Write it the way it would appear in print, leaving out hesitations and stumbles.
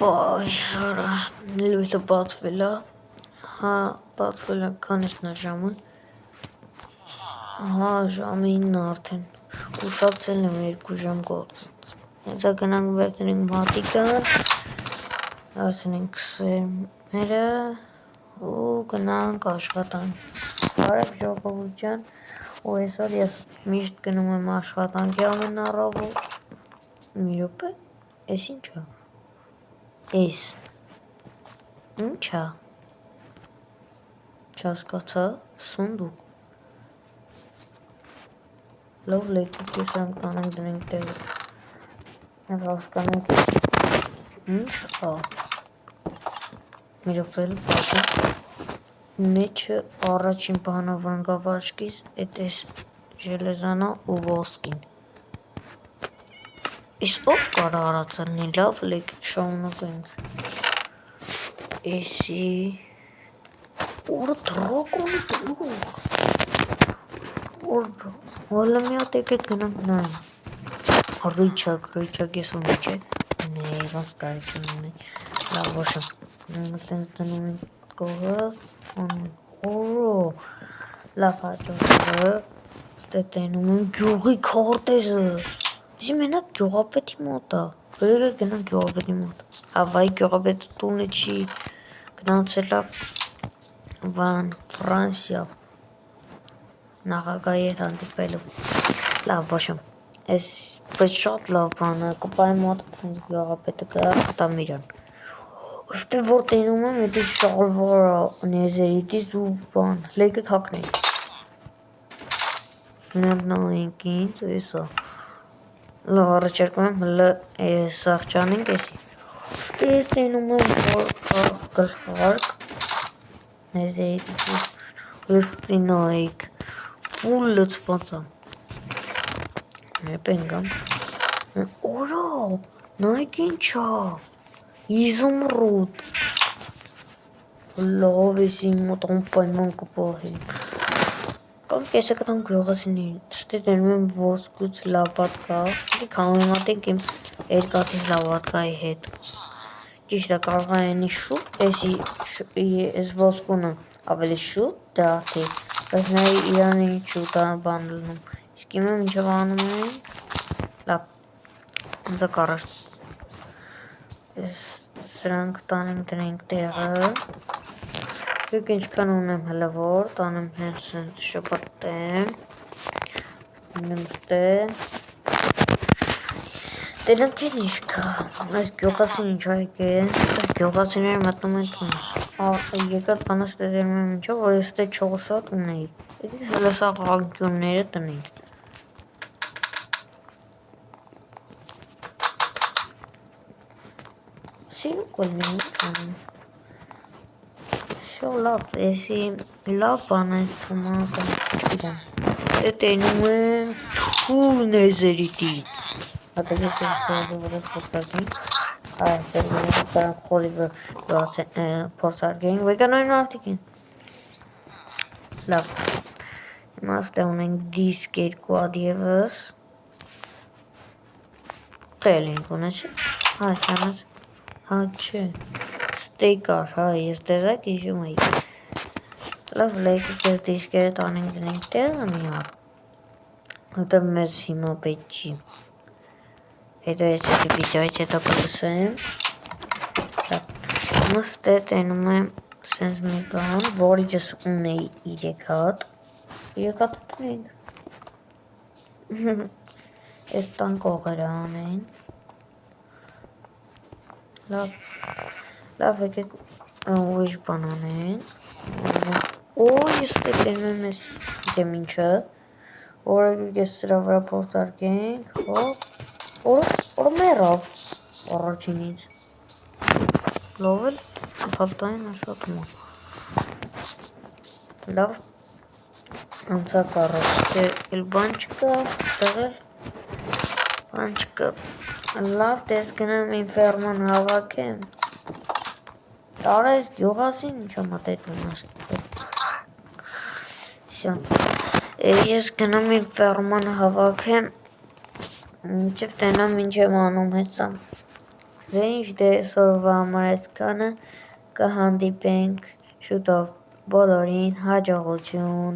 Vay, ara, լույսը բացվել է, հա, բացվել է քանիսն է ժամը, հա, ժամը 9 արդեն, ուշացել եմ 2 ժամ գործից, հենց գնանք վերցնենք մատիկան, վերցնենք սերմերը ու գնանք աշխատանք, բարև ժողովուրդ ջան, ու այսօր ես միշտ գնում եմ աշխատանքի ամեն առավոտ, մի րոպե, էս ինչ է, էս, ինչ է, չհասկացա, սունդուկ, լավ լեկուկ ես անք տանենք դնենք տեղը, ես հասկանենք ինչ է, մի րոպե էլ պատում, մեջը առաջին բանը վնգավաշկիս, էտ էս ժելեզանա ու ոսկին, Իս ով կարա արացալնի լավ լեկուկ շաունակենք, էսի, Որը դրակոնի դրուկ, որը մի հատ եկեք գնանք նայեմ, ռիչակ ես ունի չէ, նեյվանք կարիքին ունի, լավ ոչմ, սենց դնում ենք կողը, օրո, լավ հաճողը, ստետենում եմ գյուղի քարտեզը, Իս մենակ գյուղապետի մոտ է, գրեգ գնանք գյուղապետի մոտ, հավայի գյուղապետը տունը չի, գնացել է Վան, Ֆրանսիա, նախագահի հետ հանդիպելու, լավ ոչմ, ես բայց շատ լավ բան է, կպայի մոտ թենց գյուղապետը կա, տամ իրան, ըստ է որ տենում եմ, էդի շալվարը նեզերիտից ու բան, լեկեք հակնենք, մենակ նայենք ինձ, էսա, լավ առաջարկում եմ հլը սաղճանենք էսի, ըստ է տենում եմ, որ գլխարկ, Նեզերիտից լստի նայեք, ֆուլ լծված է, նեպենգամ, օրա, նայք ինչ է, իզումրուտ, լավ ես իմ մոտ պայման կպահեմ, կամ կեսը կտամ գյուղացիներին, ստի տենում եմ ոսկուց լապատկա, կամեմատենք իմ երկաթից լապատկայի հետ, ճիշտ է կարող է ենի շուտ, ես ոսկունը ավելի շուտ դարդի, բայց նա իրան ինչ շուտ է բան լնում, իսկ իմը մինչև անում էին, լավ, ինձա կարաշ, սրանք տանենք դրենք տեղը, եկ ինչքան ունեմ հլվոր, տանեմ հենց շպրտեմ, նմստե, Տելանք էլ ինչ կա, այս գյուղացին ինչ այգեն, գյուղացիները մտնում են տուն, եկար տանս տեդերում եմ ինչով, որ ես տե 4 սատ ունեի, եդիս հլսա աղագյունները տնեին, սիրու կոլմին անում, շո լավ, եսի լավ բան այս թումանական իրան, տենում եմ թուր նեզերիտից, Հատագես ես սերվը վրս փորձարկենք, սերվը կարանք խոլիվը փորձարկենք, վեկանոյն արդիկ են, լավ, հիմա ստե ունենք դիսկ 2 ադ եվս, խել ենք ունե չէ, հա չանր, հա չէ, ստեյք ար, հա ես դեզակ իշում էի, լավ լեքիք ես դիսկերը տանենք դնենք տեղը մի հատ, հոտև մեզ հիմա պետ չի, հետո ես էդի վիդեոյից հետո կլսեմ, մստե տենում եմ սենց մի բան, որի ես ունեի 3 հատ, 3 հատ տնենք, ես տան կողերը անեն, լավ եկեք ուրիշ բան անեն, ես տե տենում եմ ես դեմ ինչը, որ եկեք ես սրա վրա փորձարկենք, Որը մերավ առաջինից, լավ էլ հավտային աշխատում է, լավ, անցակ առաջ, էլ բան չկա, տեղել, բան չկա, լավ դես գնամ իմ ֆերման հավաքեմ, տարա ես գյուղասին ինչ եմ ատետում ես գնամ իմ ֆերման հավաքեմ, Մինչև տենամ ինչ եմ անում հեսա, Դե ինչ դե սովորվա համար այսքանը կհանդիպենք շուտով բոլորին հաջողություն